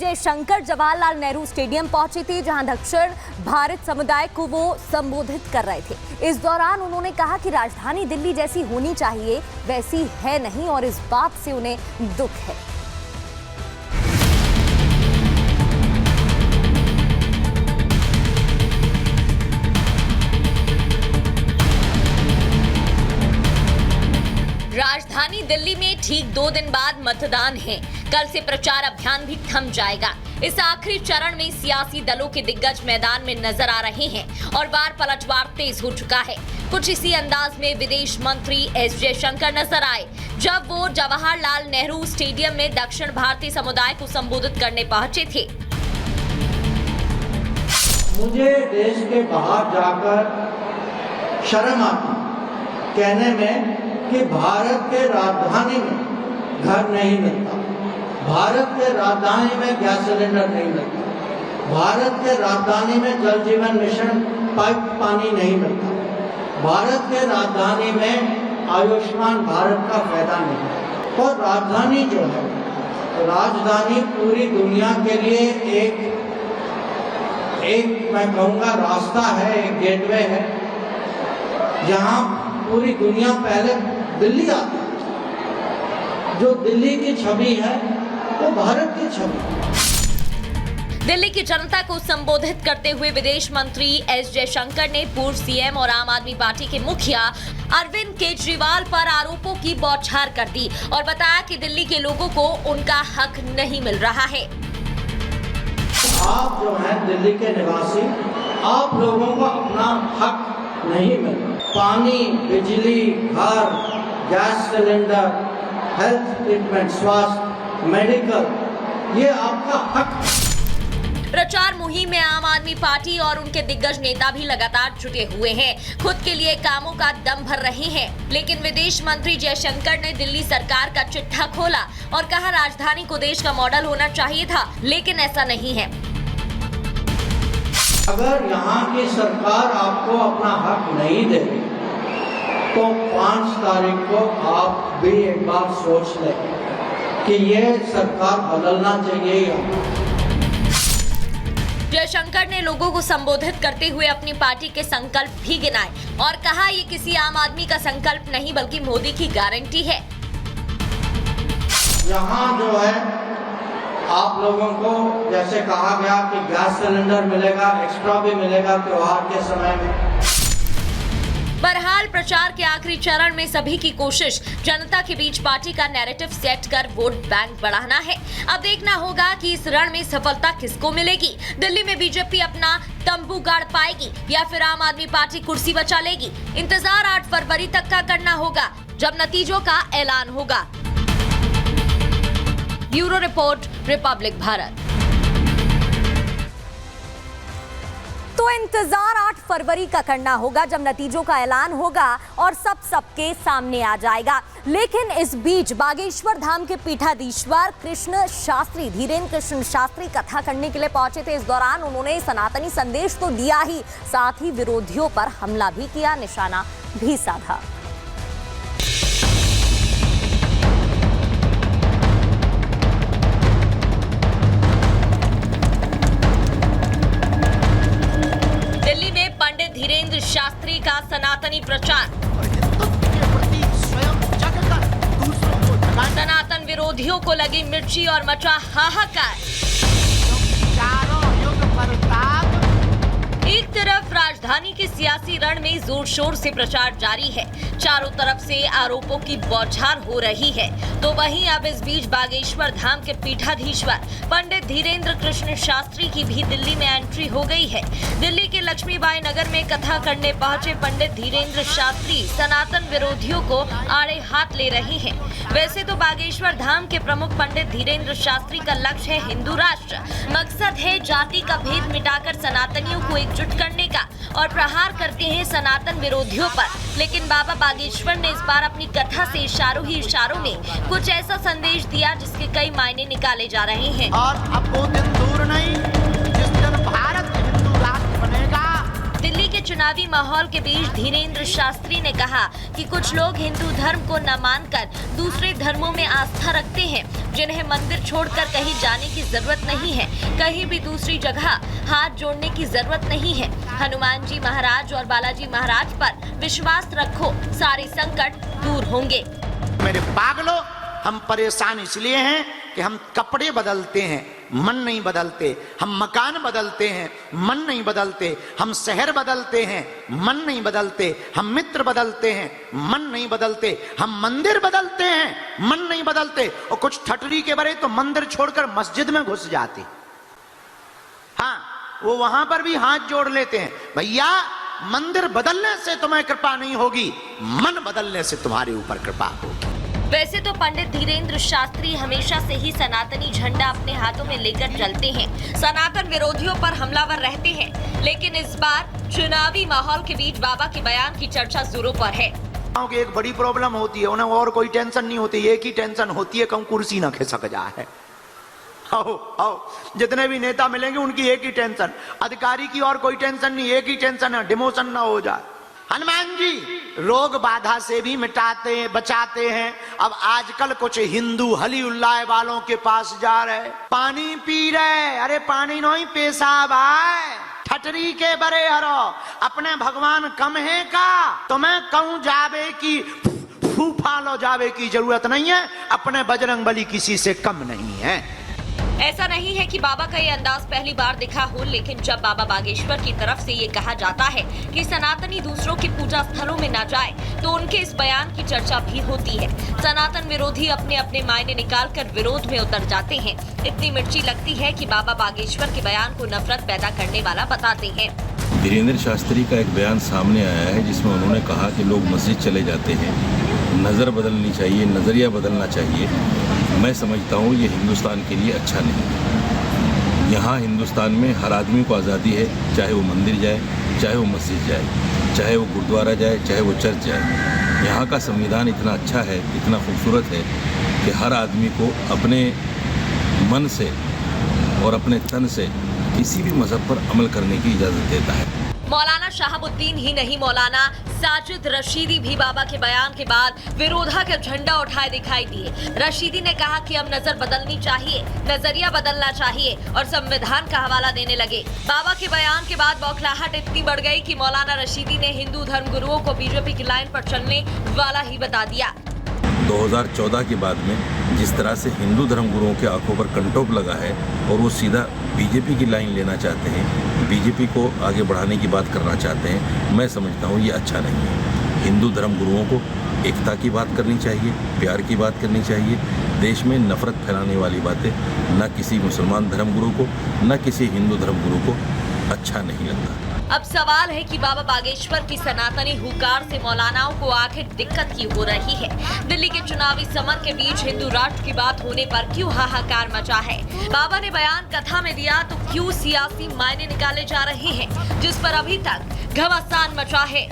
Jaishankar Jawaharlal Nehru stadium पहुंचे थे, जहां दक्षिण भारत समुदाय को वो संबोधित कर रहे थे। इस दौरान उन्होंने कहा कि राजधानी दिल्ली जैसी होनी चाहिए वैसी है नहीं और इस बात से उन्हें दुख है। राजधानी दिल्ली में ठीक 2 दिन बाद मतदान है। कल से प्रचार अभियान भी थम जाएगा। इस आखिरी चरण में सियासी दलों के दिग्गज मैदान में नजर आ रहे हैं और बार पलटवार तेज हो चुका है। कुछ इसी अंदाज में विदेश मंत्री एस जयशंकर नजर आए जब वो जवाहरलाल नेहरू स्टेडियम में दक्षिण भारतीय समुदाय को संबोधित करने पहुंचे थे। मुझे देश के बाहर जाकर शर्म आती कहने में कि भारत के राजधानी में घर नहीं मिलता, भारत के राजधानी में गैस सिलेंडर नहीं मिलता, भारत के राजधानी में जल जीवन मिशन पाइप पानी नहीं मिलता, भारत के राजधानी में आयुष्मान भारत का फायदा नहीं है। और राजधानी जो है, राजधानी पूरी दुनिया के लिए एक मैं कहूँगा रास्ता है, एक गेटवे है, जहाँ पूरी दुनिया पहले दिल्ली आती है। जो दिल्ली की छवि है वो भारत की छवि। दिल्ली की जनता को संबोधित करते हुए विदेश मंत्री एस जयशंकर ने पूर्व सीएम और आम आदमी पार्टी के मुखिया अरविंद केजरीवाल पर आरोपों की बौछार कर दी और बताया कि दिल्ली के लोगों को उनका हक नहीं मिल रहा है। आप जो हैं दिल्ली के निवासी, आप लोगों को अपना हक नहीं मिल रहा। पानी, बिजली, घर, गैस सिलेंडर, हेल्थ ट्रीटमेंट, स्वास्थ्य, मेडिकल, ये आपका हक। प्रचार मुहिम में आम आदमी पार्टी और उनके दिग्गज नेता भी लगातार जुटे हुए हैं, खुद के लिए कामों का दम भर रहे हैं। लेकिन विदेश मंत्री जयशंकर ने दिल्ली सरकार का चिट्ठा खोला और कहा राजधानी को देश का मॉडल होना चाहिए था, लेकिन ऐसा नहीं है। अगर यहाँ की सरकार आपको अपना हक नहीं दे तो 5 तारीख को आप भी एक बार सोच लें कि ये सरकार बदलना चाहिए। जयशंकर ने लोगों को संबोधित करते हुए अपनी पार्टी के संकल्प भी गिनाए और कहा ये किसी आम आदमी का संकल्प नहीं बल्कि मोदी की गारंटी है। यहाँ जो है आप लोगों को जैसे कहा गया कि गैस सिलेंडर मिलेगा, एक्स्ट्रा भी मिलेगा त्योहार के समय में। बहरहाल प्रचार के आखिरी चरण में सभी की कोशिश जनता के बीच पार्टी का नैरेटिव सेट कर वोट बैंक बढ़ाना है। अब देखना होगा कि इस रण में सफलता किसको मिलेगी। दिल्ली में बीजेपी अपना तंबू गाड़ पाएगी या फिर आम आदमी पार्टी कुर्सी बचा लेगी। इंतजार 8 फरवरी तक का करना होगा जब नतीजों का ऐलान होगा। Bureau report, Republic Bharat. तो इंतजार 8 फरवरी का करना होगा जब नतीजों का ऐलान होगा और सबके सामने आ जाएगा। लेकिन इस बीच बागेश्वर धाम के पीठाधीश्वर कृष्ण शास्त्री, धीरेन्द्र कृष्ण शास्त्री कथा करने के लिए पहुंचे थे। इस दौरान उन्होंने सनातनी संदेश तो दिया ही, साथ ही विरोधियों पर हमला भी किया, निशाना भी साधा। धीरेन्द्र शास्त्री का सनातनी प्रचार। सनातन विरोधियों को लगी मिर्ची और मचा हाहाकार। एक तरफ राजधानी के सियासी रण में जोर शोर से प्रचार जारी है, चारों तरफ से आरोपों की बौछार हो रही है, तो वहीं अब इस बीच बागेश्वर धाम के पीठाधीश्वर पंडित धीरेन्द्र कृष्ण शास्त्री की भी दिल्ली में एंट्री हो गई है। दिल्ली के लक्ष्मीबाई नगर में कथा करने पहुंचे पंडित धीरेन्द्र शास्त्री सनातन विरोधियों को आड़े हाथ ले रहे हैं। वैसे तो बागेश्वर धाम के प्रमुख पंडित धीरेन्द्र शास्त्री का लक्ष्य है हिंदू राष्ट्र। मकसद है जाति का भेद मिटाकर सनातनियों को एकजुट करने का और प्रहार करते हैं सनातन विरोधियों पर। लेकिन बाबा बागेश्वर ने इस बार अपनी कथा से इशारों ही इशारों में कुछ ऐसा संदेश दिया जिसके कई मायने निकाले जा रहे हैं। और अब वो दिन दूर नहीं जिस दिन भारत हिंदू राष्ट्र बनेगा। दिल्ली के चुनावी माहौल के बीच धीरेन्द्र शास्त्री ने कहा कि कुछ लोग हिंदू धर्म को न मानकर दूसरे धर्मों में आस्था रखते हैं, जिन्हें मंदिर छोड़कर कहीं जाने की जरूरत नहीं है, कहीं भी दूसरी जगह हाथ जोड़ने की जरूरत नहीं है। हनुमान जी महाराज और बालाजी महाराज पर विश्वास रखो, सारे संकट दूर होंगे। मेरे पागलों, हम परेशान इसलिए हैं कि हम कपड़े बदलते हैं, मन नहीं बदलते। हम मकान बदलते हैं, मन नहीं बदलते। हम शहर बदलते हैं, मन नहीं बदलते। हम मित्र बदलते हैं, मन नहीं बदलते। हम मंदिर बदलते हैं, मन नहीं बदलते। और कुछ ठटरी के बड़े तो मंदिर छोड़कर मस्जिद में घुस जाते। हाँ, वो वहां पर भी हाथ जोड़ लेते हैं। भैया, मंदिर बदलने से तुम्हें कृपा नहीं होगी, मन बदलने से तुम्हारे ऊपर कृपा होगी। वैसे तो पंडित धीरेन्द्र शास्त्री हमेशा से ही सनातनी झंडा अपने हाथों में लेकर चलते हैं, सनातन विरोधियों पर हमलावर रहते हैं, लेकिन इस बार चुनावी माहौल के बीच बाबा के बयान की चर्चा जोरों पर है। की एक बड़ी प्रॉब्लम होती है, उन्हें और कोई टेंशन नहीं होती, एक ही टेंशन होती है, कहूं कुर्सी ना खिसक जाए। आओ आओ, जितने भी नेता मिलेंगे उनकी एक ही टेंशन, अधिकारी की और कोई टेंशन नहीं, एक ही टेंशन है, डिमोशन ना हो जाए। हनुमान जी रोग बाधा से भी मिटाते बचाते हैं। अब आजकल कुछ हिंदू हली उल्लाह वालों के पास जा रहे, पानी पी रहे, अरे पानी नहीं पेशाब आए। ठटरी के बरे हरो, अपने भगवान कम है का? तुम्हें कहूं जावे की फूफा लो जावे की जरूरत नहीं है, अपने बजरंग बली किसी से कम नहीं है। ऐसा नहीं है कि बाबा का ये अंदाज पहली बार दिखा हो, लेकिन जब बाबा बागेश्वर की तरफ से ये कहा जाता है कि सनातनी दूसरों के पूजा स्थलों में न जाए, तो उनके इस बयान की चर्चा भी होती है। सनातन विरोधी अपने अपने मायने निकालकर विरोध में उतर जाते हैं। इतनी मिर्ची लगती है कि बाबा बागेश्वर के बयान को नफरत पैदा करने वाला बताते हैं। धीरेन्द्र शास्त्री का एक बयान सामने आया है, जिसमें उन्होंने कहा कि लोग मस्जिद चले जाते हैं, नज़र बदलनी चाहिए, नज़रिया बदलना चाहिए। मैं समझता हूँ ये हिंदुस्तान के लिए अच्छा नहीं है। यहाँ हिंदुस्तान में हर आदमी को आज़ादी है, चाहे वो मंदिर जाए, चाहे वो मस्जिद जाए, चाहे वो गुरुद्वारा जाए, चाहे वो चर्च जाए। यहाँ का संविधान इतना अच्छा है, इतना खूबसूरत है कि हर आदमी को अपने मन से और अपने तन से किसी भी मजहब पर अमल करने की इजाज़त देता है। मौलाना शहाबुद्दीन ही नहीं, मौलाना साजिद रशीदी भी बाबा के बयान के बाद विरोधा का झंडा उठाए दिखाई दिए। रशीदी ने कहा कि अब नजर बदलनी चाहिए, नजरिया बदलना चाहिए और संविधान का हवाला देने लगे। बाबा के बयान के बाद बौखलाहट इतनी बढ़ गई कि मौलाना रशीदी ने हिंदू धर्म गुरुओं को बीजेपी की लाइन पर चलने वाला ही बता दिया। 2014 के बाद में जिस तरह से हिंदू धर्म गुरुओं के आंखों पर कंटोप लगा है और वो सीधा बीजेपी की लाइन लेना चाहते हैं, बीजेपी को आगे बढ़ाने की बात करना चाहते हैं, मैं समझता हूँ ये अच्छा नहीं है। हिंदू धर्म गुरुओं को एकता की बात करनी चाहिए, प्यार की बात करनी चाहिए। देश में नफरत फैलाने वाली बातें न किसी मुसलमान धर्म गुरु को, न किसी हिंदू धर्म गुरु को अच्छा नहीं लगता। अब सवाल है कि बाबा बागेश्वर की सनातनी हुकार से मौलानाओं को आखिर दिक्कत क्यों हो रही है? दिल्ली के चुनावी समर के बीच हिंदू राष्ट्र की बात होने पर क्यों हाहाकार मचा है? बाबा ने बयान कथा में दिया तो क्यों सियासी मायने निकाले जा रहे हैं, जिस पर अभी तक घमासान मचा है।